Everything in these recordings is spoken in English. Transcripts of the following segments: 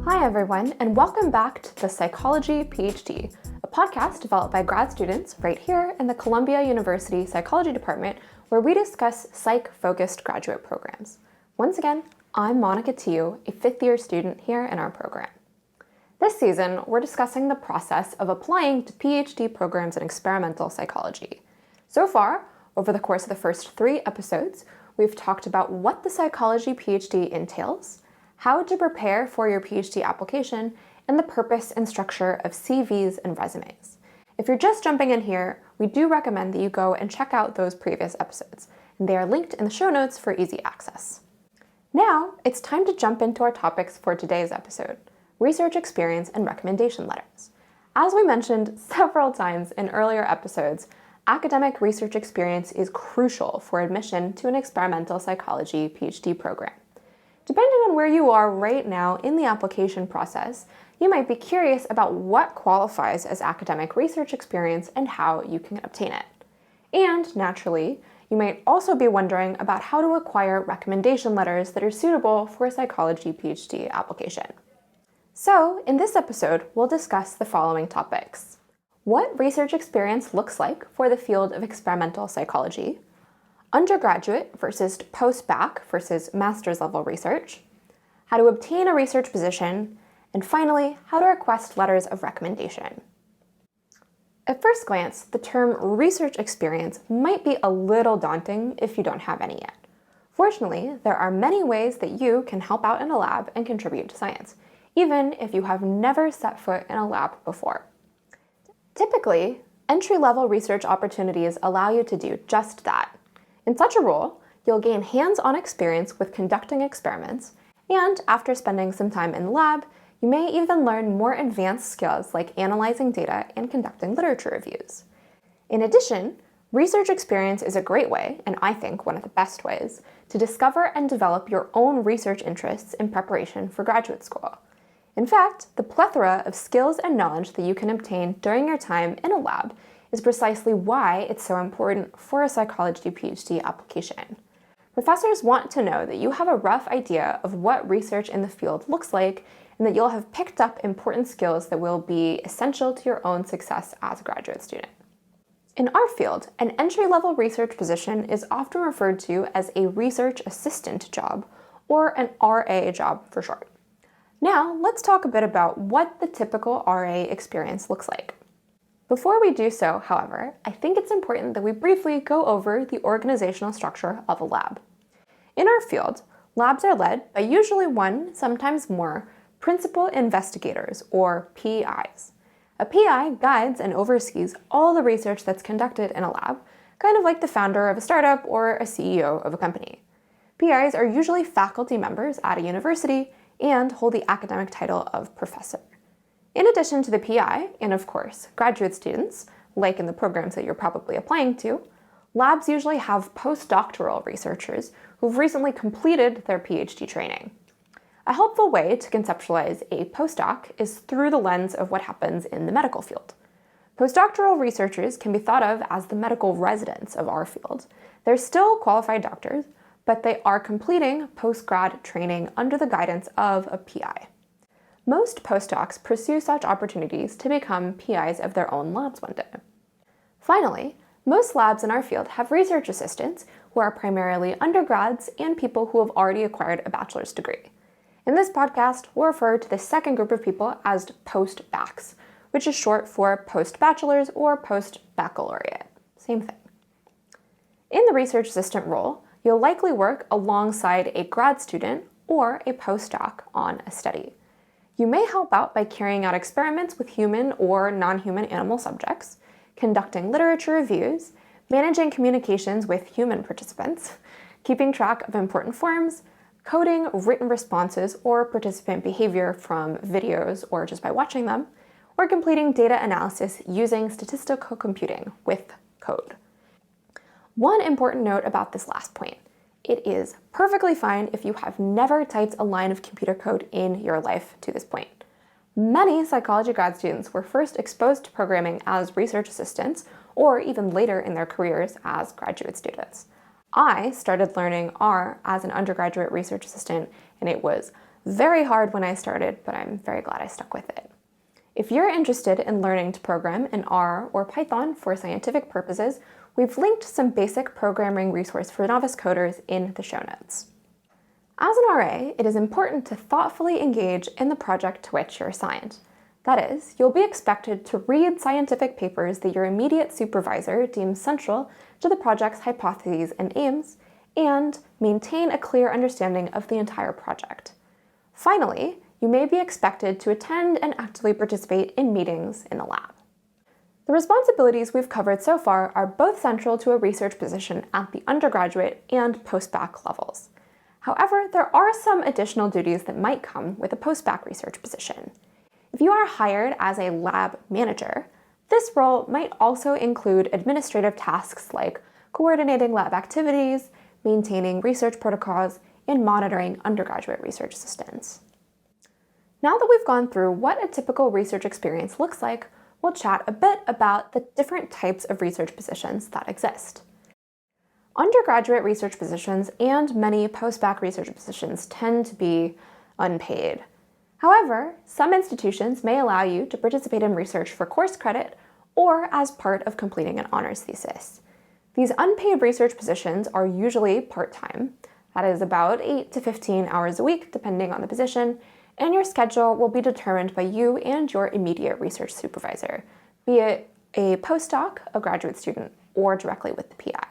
Hi everyone, and welcome back to the Psychology PhD, a podcast developed by grad students right here in the Columbia University Psychology Department, where we discuss psych-focused graduate programs. Once again, I'm Thieu, a fifth-year student here in our program. This season, we're discussing the process of applying to PhD programs in experimental psychology. So far, over the course of the first 3 episodes, we've talked about what the Psychology PhD entails, how to prepare for your PhD application, and the purpose and structure of CVs and resumes. If you're just jumping in here, we do recommend that you go and check out those previous episodes, and they are linked in the show notes for easy access. Now, it's time to jump into our topics for today's episode: research experience and recommendation letters. As we mentioned several times in earlier episodes, academic research experience is crucial for admission to an experimental psychology PhD program. Depending on where you are right now in the application process, you might be curious about what qualifies as academic research experience and how you can obtain it. And naturally, you might also be wondering about how to acquire recommendation letters that are suitable for a psychology PhD application. So, in this episode, we'll discuss the following topics: what research experience looks like for the field of experimental psychology, undergraduate versus postbac versus master's level research, how to obtain a research position, and finally, how to request letters of recommendation. At first glance, the term research experience might be a little daunting if you don't have any yet. Fortunately, there are many ways that you can help out in a lab and contribute to science, even if you have never set foot in a lab before. Typically, entry-level research opportunities allow you to do just that. In such a role, you'll gain hands-on experience with conducting experiments, and after spending some time in the lab, you may even learn more advanced skills like analyzing data and conducting literature reviews. In addition, research experience is a great way, and I think one of the best ways, to discover and develop your own research interests in preparation for graduate school. In fact, the plethora of skills and knowledge that you can obtain during your time in a lab is precisely why it's so important for a psychology PhD application. Professors want to know that you have a rough idea of what research in the field looks like and that you'll have picked up important skills that will be essential to your own success as a graduate student. In our field, an entry-level research position is often referred to as a research assistant job, or an RA job for short. Now, let's talk a bit about what the typical RA experience looks like. Before we do so, however, I think it's important that we briefly go over the organizational structure of a lab. In our field, labs are led by usually one, sometimes more, principal investigators, or PIs. A PI guides and oversees all the research that's conducted in a lab, kind of like the founder of a startup or a CEO of a company. PIs are usually faculty members at a university and hold the academic title of professor. In addition to the PI, and of course, graduate students, like in the programs that you're probably applying to, labs usually have postdoctoral researchers who've recently completed their PhD training. A helpful way to conceptualize a postdoc is through the lens of what happens in the medical field. Postdoctoral researchers can be thought of as the medical residents of our field. They're still qualified doctors, but they are completing post-grad training under the guidance of a PI. Most postdocs pursue such opportunities to become PIs of their own labs one day. Finally, most labs in our field have research assistants who are primarily undergrads and people who have already acquired a bachelor's degree. In this podcast, we'll refer to the second group of people as postbacs, which is short for post-bachelor's or post-baccalaureate. Same thing. In the research assistant role, you'll likely work alongside a grad student or a postdoc on a study. You may help out by carrying out experiments with human or non-human animal subjects, conducting literature reviews, managing communications with human participants, keeping track of important forms, coding written responses or participant behavior from videos or just by watching them, or completing data analysis using statistical computing with code. One important note about this last point: it is perfectly fine if you have never typed a line of computer code in your life to this point. Many psychology grad students were first exposed to programming as research assistants or even later in their careers as graduate students. I started learning R as an undergraduate research assistant, and it was Very hard when I started, but I'm very glad I stuck with it. If you're interested in learning to program in R or Python for scientific purposes, we've linked some basic programming resource for novice coders in the show notes. As an RA, it is important to thoughtfully engage in the project to which you're assigned. That is, you'll be expected to read scientific papers that your immediate supervisor deems central to the project's hypotheses and aims, and maintain a clear understanding of the entire project. Finally, you may be expected to attend and actively participate in meetings in the lab. The responsibilities we've covered so far are both central to a research position at the undergraduate and postbac levels. However, there are some additional duties that might come with a postbac research position. If you are hired as a lab manager, this role might also include administrative tasks like coordinating lab activities, maintaining research protocols, and monitoring undergraduate research assistants. Now that we've gone through what a typical research experience looks like, we'll chat a bit about the different types of research positions that exist. Undergraduate research positions and many postbac research positions tend to be unpaid. However, some institutions may allow you to participate in research for course credit or as part of completing an honors thesis. These unpaid research positions are usually part-time. That is about 8 to 15 hours a week, depending on the position, and your schedule will be determined by you and your immediate research supervisor, be it a postdoc, a graduate student, or directly with the PI.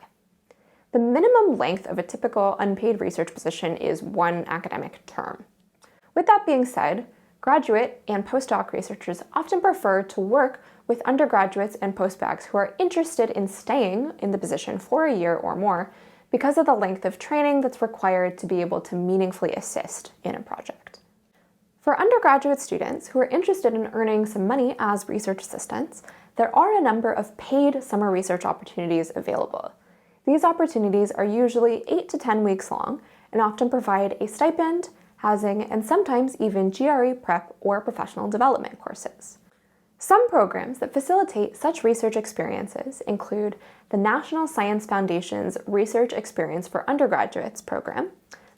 The minimum length of a typical unpaid research position is 1 academic term. With that being said, graduate and postdoc researchers often prefer to work with undergraduates and postbacs who are interested in staying in the position for a year or more because of the length of training that's required to be able to meaningfully assist in a project. For undergraduate students who are interested in earning some money as research assistants, there are a number of paid summer research opportunities available. These opportunities are usually 8 to 10 weeks long and often provide a stipend, housing, and sometimes even GRE prep or professional development courses. Some programs that facilitate such research experiences include the National Science Foundation's Research Experience for Undergraduates program,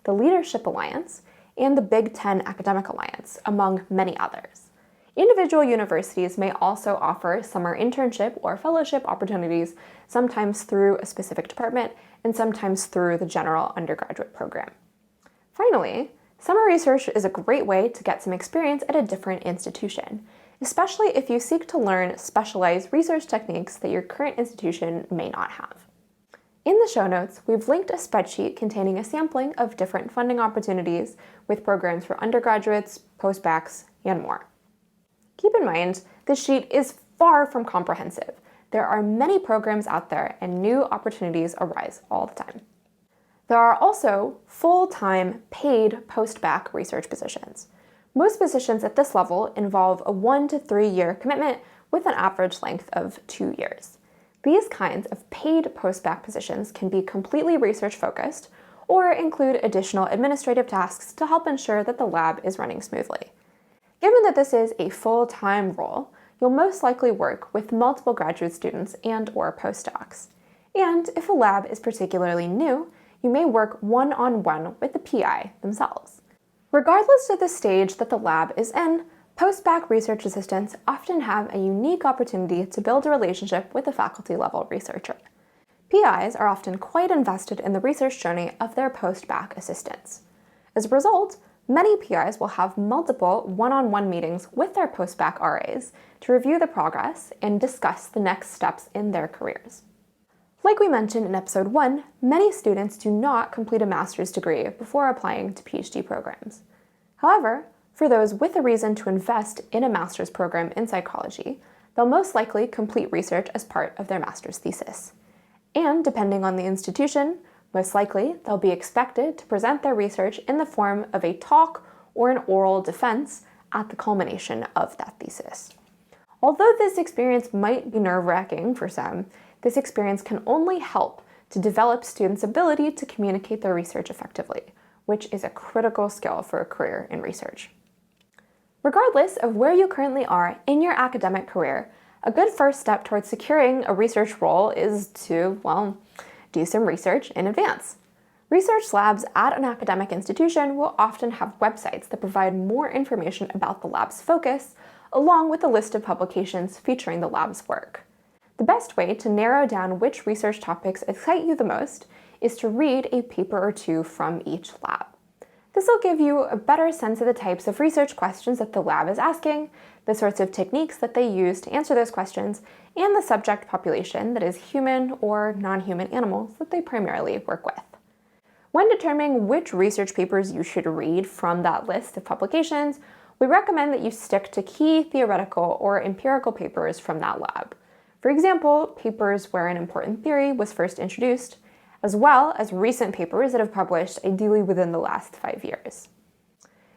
the Leadership Alliance, and the Big Ten Academic Alliance, among many others. Individual universities may also offer summer internship or fellowship opportunities, sometimes through a specific department and sometimes through the general undergraduate program. Finally, summer research is a great way to get some experience at a different institution, especially if you seek to learn specialized research techniques that your current institution may not have. In the show notes, we've linked a spreadsheet containing a sampling of different funding opportunities with programs for undergraduates, postbacs, and more. Keep in mind, this sheet is far from comprehensive. There are many programs out there and new opportunities arise all the time. There are also full-time paid postbac research positions. Most positions at this level involve a 1 to 3 year commitment with an average length of 2 years. These kinds of paid postbac positions can be completely research-focused or include additional administrative tasks to help ensure that the lab is running smoothly. Given that this is a full-time role, you'll most likely work with multiple graduate students and/or postdocs. And if a lab is particularly new, you may work one-on-one with the PI themselves. Regardless of the stage that the lab is in, postbac research assistants often have a unique opportunity to build a relationship with a faculty-level researcher. PIs are often quite invested in the research journey of their postbac assistants. As a result, many PIs will have multiple one-on-one meetings with their postbac RAs to review the progress and discuss the next steps in their careers. Like we mentioned in episode 1, many students do not complete a master's degree before applying to PhD programs. However, for those with a reason to invest in a master's program in psychology, they'll most likely complete research as part of their master's thesis. And depending on the institution, most likely they'll be expected to present their research in the form of a talk or an oral defense at the culmination of that thesis. Although this experience might be nerve-wracking for some, this experience can only help to develop students' ability to communicate their research effectively, which is a critical skill for a career in research. Regardless of where you currently are in your academic career, a good first step towards securing a research role is to, do some research in advance. Research labs at an academic institution will often have websites that provide more information about the lab's focus, along with a list of publications featuring the lab's work. The best way to narrow down which research topics excite you the most is to read a paper or two from each lab. This will give you a better sense of the types of research questions that the lab is asking, the sorts of techniques that they use to answer those questions, and the subject population that is human or non-human animals that they primarily work with. When determining which research papers you should read from that list of publications, we recommend that you stick to key theoretical or empirical papers from that lab. For example, papers where an important theory was first introduced, as well as recent papers that have published ideally within the last 5 years.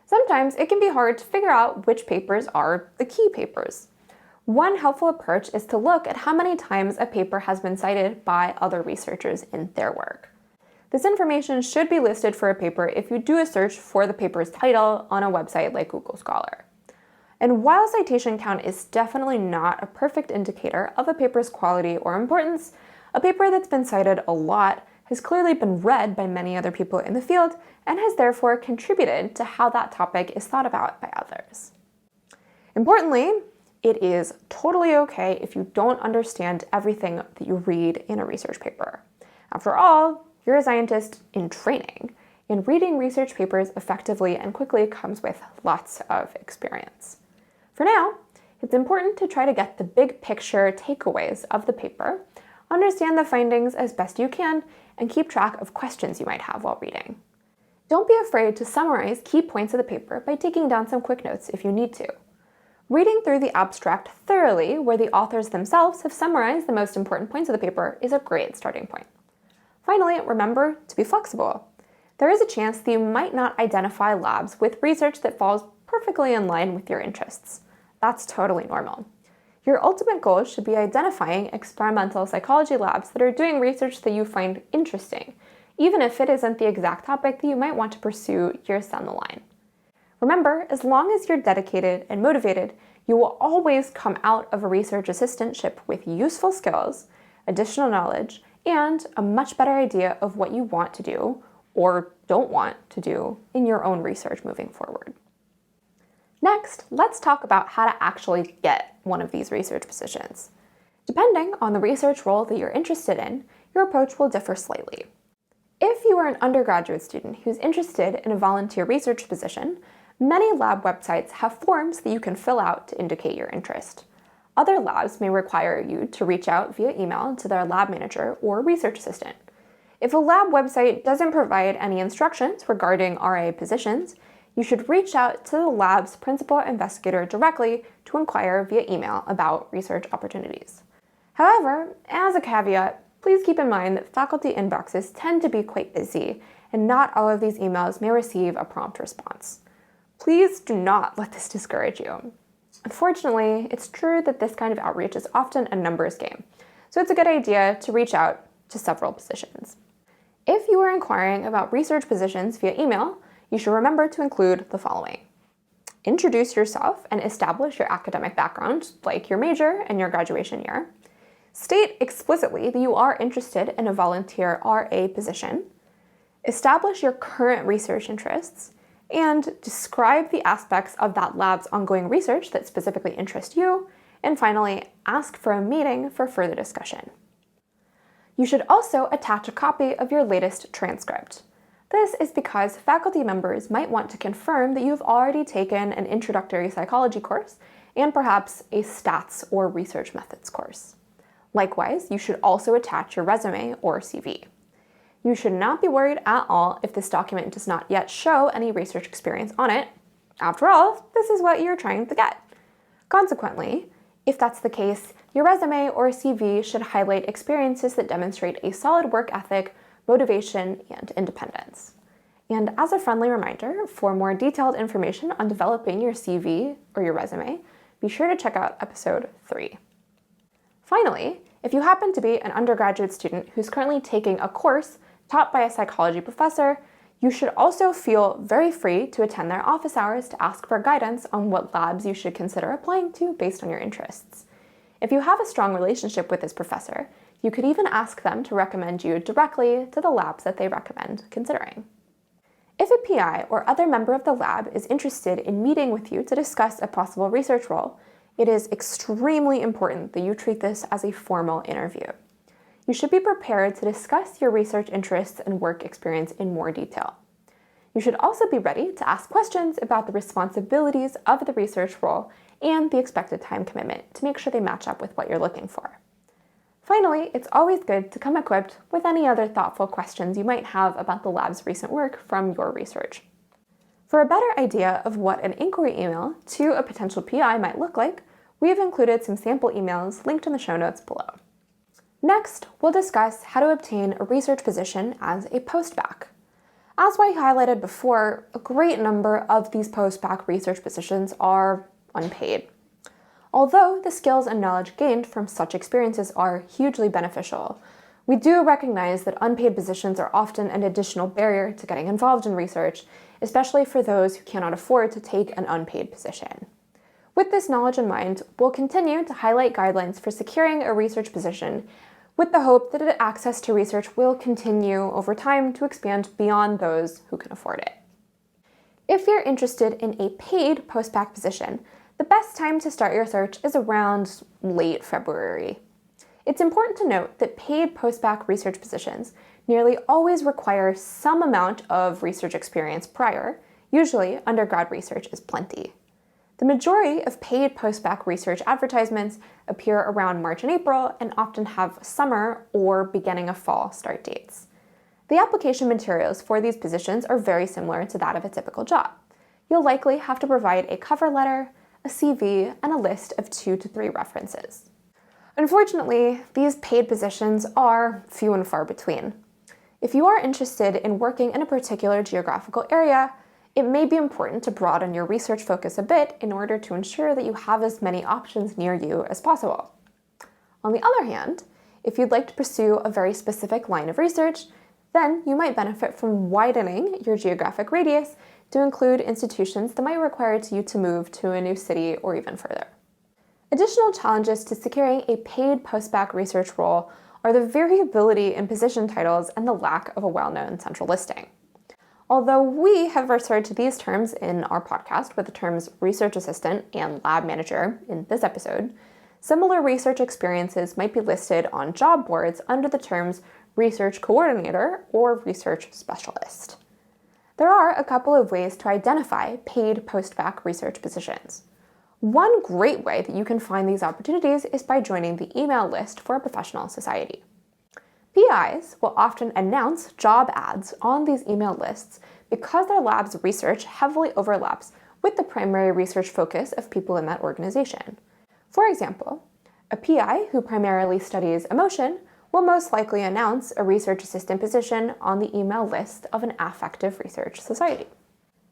Sometimes it can be hard to figure out which papers are the key papers. One helpful approach is to look at how many times a paper has been cited by other researchers in their work. This information should be listed for a paper if you do a search for the paper's title on a website like Google Scholar. And while citation count is definitely not a perfect indicator of a paper's quality or importance, a paper that's been cited a lot has clearly been read by many other people in the field and has therefore contributed to how that topic is thought about by others. Importantly, it is totally okay if you don't understand everything that you read in a research paper. After all, you're a scientist in training, and reading research papers effectively and quickly comes with lots of experience. For now, it's important to try to get the big picture takeaways of the paper, understand the findings as best you can, and keep track of questions you might have while reading. Don't be afraid to summarize key points of the paper by taking down some quick notes if you need to. Reading through the abstract thoroughly, where the authors themselves have summarized the most important points of the paper, is a great starting point. Finally, remember to be flexible. There is a chance that you might not identify labs with research that falls perfectly in line with your interests. That's totally normal. Your ultimate goal should be identifying experimental psychology labs that are doing research that you find interesting, even if it isn't the exact topic that you might want to pursue years down the line. Remember, as long as you're dedicated and motivated, you will always come out of a research assistantship with useful skills, additional knowledge, and a much better idea of what you want to do or don't want to do in your own research moving forward. Next, let's talk about how to actually get one of these research positions. Depending on the research role that you're interested in, your approach will differ slightly. If you are an undergraduate student who's interested in a volunteer research position, many lab websites have forms that you can fill out to indicate your interest. Other labs may require you to reach out via email to their lab manager or research assistant. If a lab website doesn't provide any instructions regarding RA positions, you should reach out to the lab's principal investigator directly to inquire via email about research opportunities. However, as a caveat, please keep in mind that faculty inboxes tend to be quite busy, and not all of these emails may receive a prompt response. Please do not let this discourage you. Unfortunately, it's true that this kind of outreach is often a numbers game, so it's a good idea to reach out to several positions. If you are inquiring about research positions via email, you should remember to include the following. Introduce yourself and establish your academic background, like your major and your graduation year. State explicitly that you are interested in a volunteer RA position. Establish your current research interests, and describe the aspects of that lab's ongoing research that specifically interest you, and finally, ask for a meeting for further discussion. You should also attach a copy of your latest transcript. This is because faculty members might want to confirm that you've already taken an introductory psychology course and perhaps a stats or research methods course. Likewise, you should also attach your resume or CV. You should not be worried at all if this document does not yet show any research experience on it. After all, this is what you're trying to get. Consequently, if that's the case, your resume or CV should highlight experiences that demonstrate a solid work ethic, motivation, and independence. And as a friendly reminder, for more detailed information on developing your CV or your resume, be sure to check out episode 3. Finally, if you happen to be an undergraduate student who's currently taking a course taught by a psychology professor, you should also feel very free to attend their office hours to ask for guidance on what labs you should consider applying to based on your interests. If you have a strong relationship with this professor, You could even ask them to recommend you directly to the labs that they recommend considering. If a PI or other member of the lab is interested in meeting with you to discuss a possible research role, it is extremely important that you treat this as a formal interview. You should be prepared to discuss your research interests and work experience in more detail. You should also be ready to ask questions about the responsibilities of the research role and the expected time commitment to make sure they match up with what you're looking for. Finally, it's always good to come equipped with any other thoughtful questions you might have about the lab's recent work from your research. For a better idea of what an inquiry email to a potential PI might look like, we have included some sample emails linked in the show notes below. Next, we'll discuss how to obtain a research position as a postbac. As I highlighted before, a great number of these postbac research positions are unpaid. Although the skills and knowledge gained from such experiences are hugely beneficial, we do recognize that unpaid positions are often an additional barrier to getting involved in research, especially for those who cannot afford to take an unpaid position. With this knowledge in mind, we'll continue to highlight guidelines for securing a research position with the hope that access to research will continue over time to expand beyond those who can afford it. If you're interested in a paid postbac position, the best time to start your search is around late February. It's important to note that paid postbac research positions nearly always require some amount of research experience prior. Usually, undergrad research is plenty. The majority of paid postbac research advertisements appear around March and April and often have summer or beginning of fall start dates. The application materials for these positions are very similar to that of a typical job. You'll likely have to provide a cover letter, a CV, and a list of 2 to 3 references. Unfortunately, these paid positions are few and far between. If you are interested in working in a particular geographical area, it may be important to broaden your research focus a bit in order to ensure that you have as many options near you as possible. On the other hand, if you'd like to pursue a very specific line of research, then you might benefit from widening your geographic radius to include institutions that might require you to move to a new city or even further. Additional challenges to securing a paid postbac research role are the variability in position titles and the lack of a well-known central listing. Although we have referred to these terms in our podcast with the terms research assistant and lab manager in this episode, similar research experiences might be listed on job boards under the terms research coordinator or research specialist. There are a couple of ways to identify paid postbac research positions. One great way that you can find these opportunities is by joining the email list for a professional society. PIs will often announce job ads on these email lists because their lab's research heavily overlaps with the primary research focus of people in that organization. For example, a PI who primarily studies emotion will most likely announce a research assistant position on the email list of an affective research society.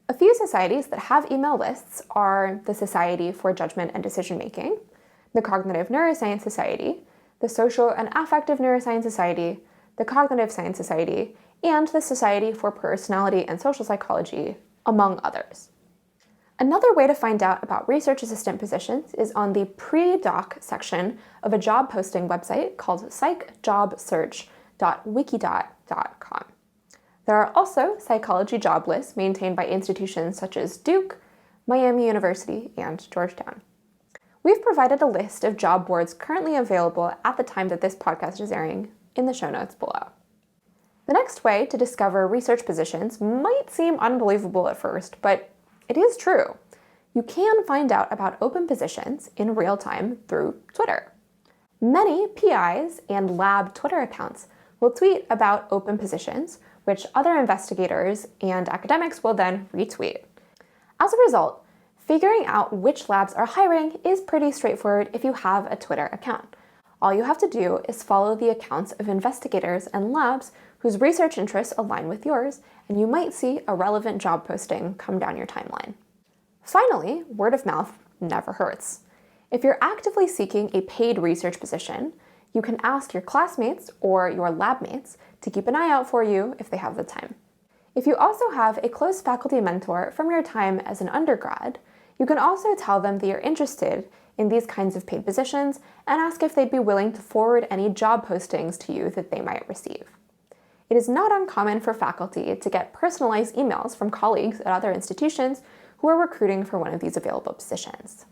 A few societies that have email lists are the Society for Judgment and Decision Making, the Cognitive Neuroscience Society, the Social and Affective Neuroscience Society, the Cognitive Science Society, and the Society for Personality and Social Psychology, among others. Another way to find out about research assistant positions is on the pre-doc section of a job posting website called psychjobsearch.wikidot.com. There are also psychology job lists maintained by institutions such as Duke, Miami University, and Georgetown. We've provided a list of job boards currently available at the time that this podcast is airing in the show notes below. The next way to discover research positions might seem unbelievable at first, but it is true. You can find out about open positions in real time through Twitter. Many PIs and lab Twitter accounts will tweet about open positions, which other investigators and academics will then retweet. As a result, figuring out which labs are hiring is pretty straightforward if you have a Twitter account. All you have to do is follow the accounts of investigators and labs whose research interests align with yours, and you might see a relevant job posting come down your timeline. Finally, word of mouth never hurts. If you're actively seeking a paid research position, you can ask your classmates or your lab mates to keep an eye out for you if they have the time. If you also have a close faculty mentor from your time as an undergrad, you can also tell them that you're interested in these kinds of paid positions and ask if they'd be willing to forward any job postings to you that they might receive. It is not uncommon for faculty to get personalized emails from colleagues at other institutions who are recruiting for one of these available positions.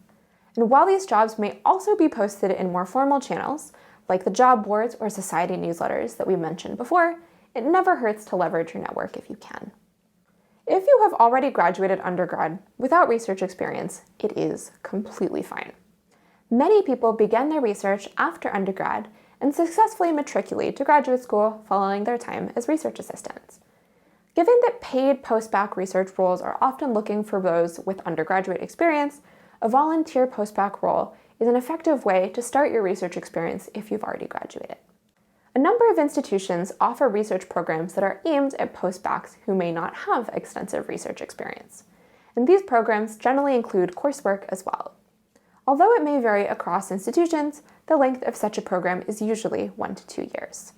And while these jobs may also be posted in more formal channels, like the job boards or society newsletters that we mentioned before, it never hurts to leverage your network if you can. If you have already graduated undergrad without research experience, it is completely fine. Many people begin their research after undergrad and successfully matriculate to graduate school following their time as research assistants. Given that paid postbac research roles are often looking for those with undergraduate experience, a volunteer postbac role is an effective way to start your research experience if you've already graduated. A number of institutions offer research programs that are aimed at postbacs who may not have extensive research experience, and these programs generally include coursework as well. Although it may vary across institutions, the length of such a program is usually 1 to 2 years.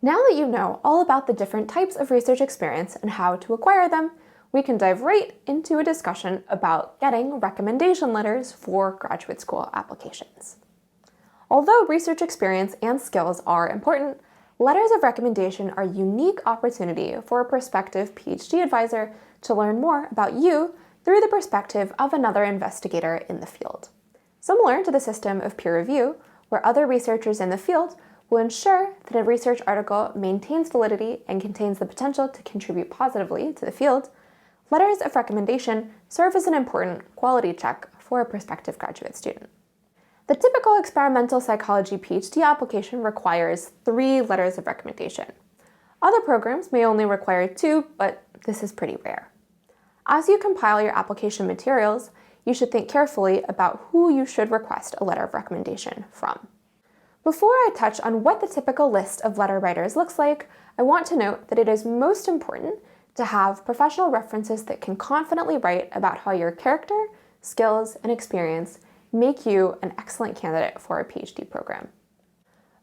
Now that you know all about the different types of research experience and how to acquire them, we can dive right into a discussion about getting recommendation letters for graduate school applications. Although research experience and skills are important, letters of recommendation are a unique opportunity for a prospective PhD advisor to learn more about you through the perspective of another investigator in the field. Similar to the system of peer review, where other researchers in the field will ensure that a research article maintains validity and contains the potential to contribute positively to the field, letters of recommendation serve as an important quality check for a prospective graduate student. The typical experimental psychology PhD application requires 3 letters of recommendation. Other programs may only require 2, but this is pretty rare. As you compile your application materials, you should think carefully about who you should request a letter of recommendation from. Before I touch on what the typical list of letter writers looks like, I want to note that it is most important to have professional references that can confidently write about how your character, skills, and experience make you an excellent candidate for a PhD program.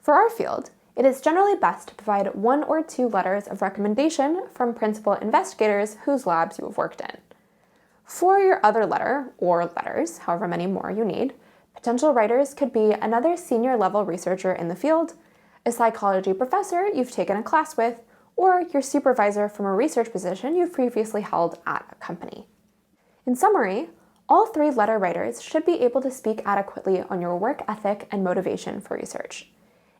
For our field, it is generally best to provide 1 or 2 letters of recommendation from principal investigators whose labs you have worked in. For your other letter, or letters, however many more you need, potential writers could be another senior level researcher in the field, a psychology professor you've taken a class with, or your supervisor from a research position you've previously held at a company. In summary, all 3 letter writers should be able to speak adequately on your work ethic and motivation for research.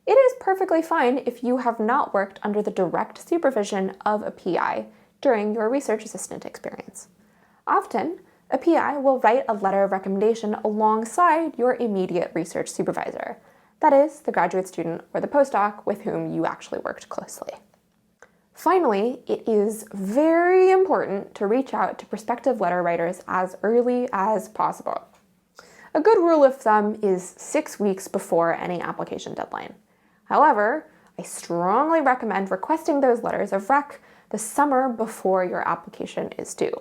It is perfectly fine if you have not worked under the direct supervision of a PI during your research assistant experience. Often, a PI will write a letter of recommendation alongside your immediate research supervisor, that is, the graduate student or the postdoc with whom you actually worked closely. Finally, it is very important to reach out to prospective letter writers as early as possible. A good rule of thumb is 6 weeks before any application deadline. However, I strongly recommend requesting those letters of rec the summer before your application is due.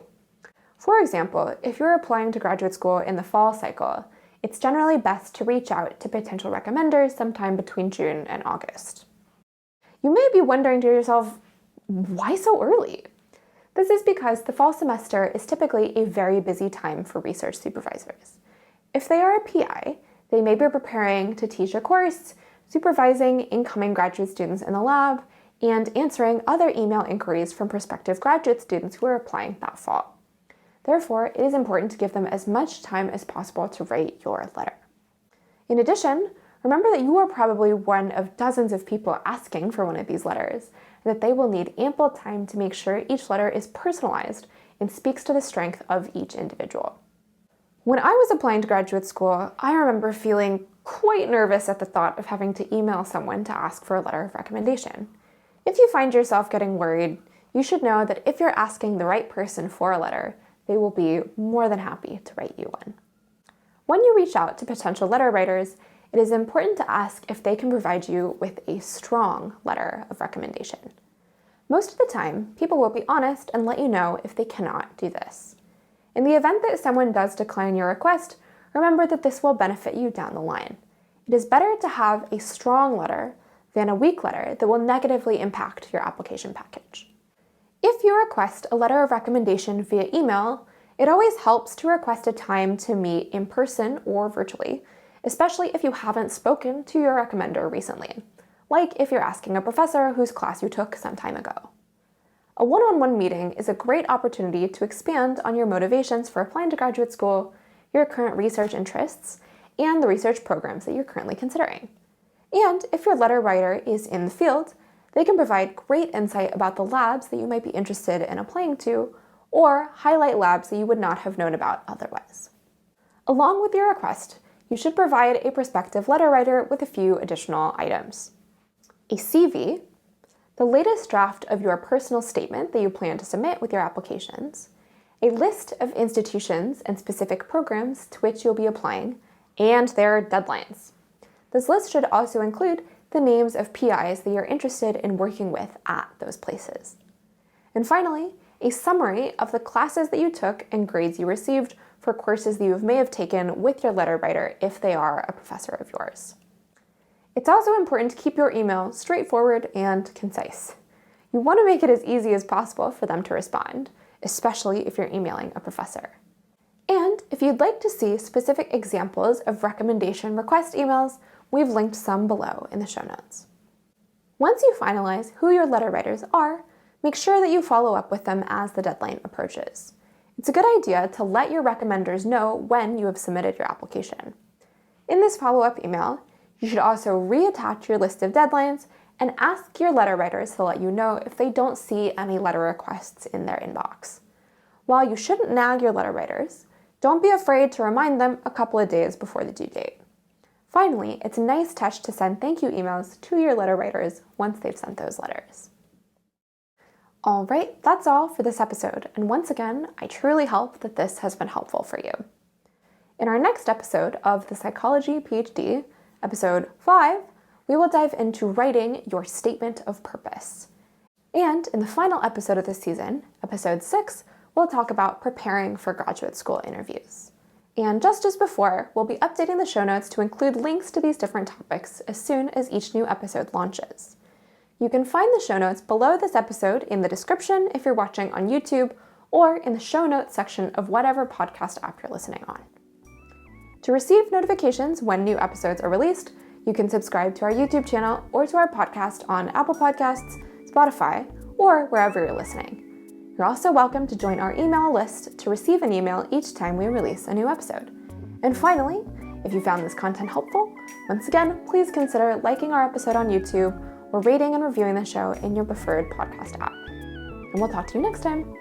For example, if you're applying to graduate school in the fall cycle, it's generally best to reach out to potential recommenders sometime between June and August. You may be wondering to yourself, why so early? This is because the fall semester is typically a very busy time for research supervisors. If they are a PI, they may be preparing to teach a course, supervising incoming graduate students in the lab, and answering other email inquiries from prospective graduate students who are applying that fall. Therefore, it is important to give them as much time as possible to write your letter. In addition, remember that you are probably one of dozens of people asking for one of these letters, and that they will need ample time to make sure each letter is personalized and speaks to the strength of each individual. When I was applying to graduate school, I remember feeling quite nervous at the thought of having to email someone to ask for a letter of recommendation. If you find yourself getting worried, you should know that if you're asking the right person for a letter, they will be more than happy to write you one. When you reach out to potential letter writers, it is important to ask if they can provide you with a strong letter of recommendation. Most of the time, people will be honest and let you know if they cannot do this. In the event that someone does decline your request, remember that this will benefit you down the line. It is better to have a strong letter than a weak letter that will negatively impact your application package. If you request a letter of recommendation via email It always helps to request a time to meet in person or virtually, especially if you haven't spoken to your recommender recently, like if you're asking a professor whose class you took some time ago. A one-on-one meeting is a great opportunity to expand on your motivations for applying to graduate school, your current research interests, and the research programs that you're currently considering. And if your letter writer is in the field, they can provide great insight about the labs that you might be interested in applying to, or highlight labs that you would not have known about otherwise. Along with your request, you should provide a prospective letter writer with a few additional items. A CV, the latest draft of your personal statement that you plan to submit with your applications, a list of institutions and specific programs to which you'll be applying, and their deadlines. This list should also include the names of PIs that you're interested in working with at those places. And finally, a summary of the classes that you took and grades you received for courses that you may have taken with your letter writer if they are a professor of yours. It's also important to keep your email straightforward and concise. You want to make it as easy as possible for them to respond, especially if you're emailing a professor. And if you'd like to see specific examples of recommendation request emails, we've linked some below in the show notes. Once you finalize who your letter writers are, make sure that you follow up with them as the deadline approaches. It's a good idea to let your recommenders know when you have submitted your application. In this follow-up email, you should also reattach your list of deadlines and ask your letter writers to let you know if they don't see any letter requests in their inbox. While you shouldn't nag your letter writers, don't be afraid to remind them a couple of days before the due date. Finally, it's a nice touch to send thank you emails to your letter writers once they've sent those letters. All right, that's all for this episode, and once again, I truly hope that this has been helpful for you. In our next episode of the Psychology PhD, episode 5, we will dive into writing your statement of purpose. And in the final episode of this season, episode 6, we'll talk about preparing for graduate school interviews. And just as before, we'll be updating the show notes to include links to these different topics as soon as each new episode launches. You can find the show notes below this episode in the description if you're watching on YouTube, or in the show notes section of whatever podcast app you're listening on. To receive notifications when new episodes are released, you can subscribe to our YouTube channel or to our podcast on Apple Podcasts, Spotify, or wherever you're listening. You're also welcome to join our email list to receive an email each time we release a new episode. And finally, if you found this content helpful, once again, please consider liking our episode on YouTube or rating and reviewing the show in your preferred podcast app. And we'll talk to you next time.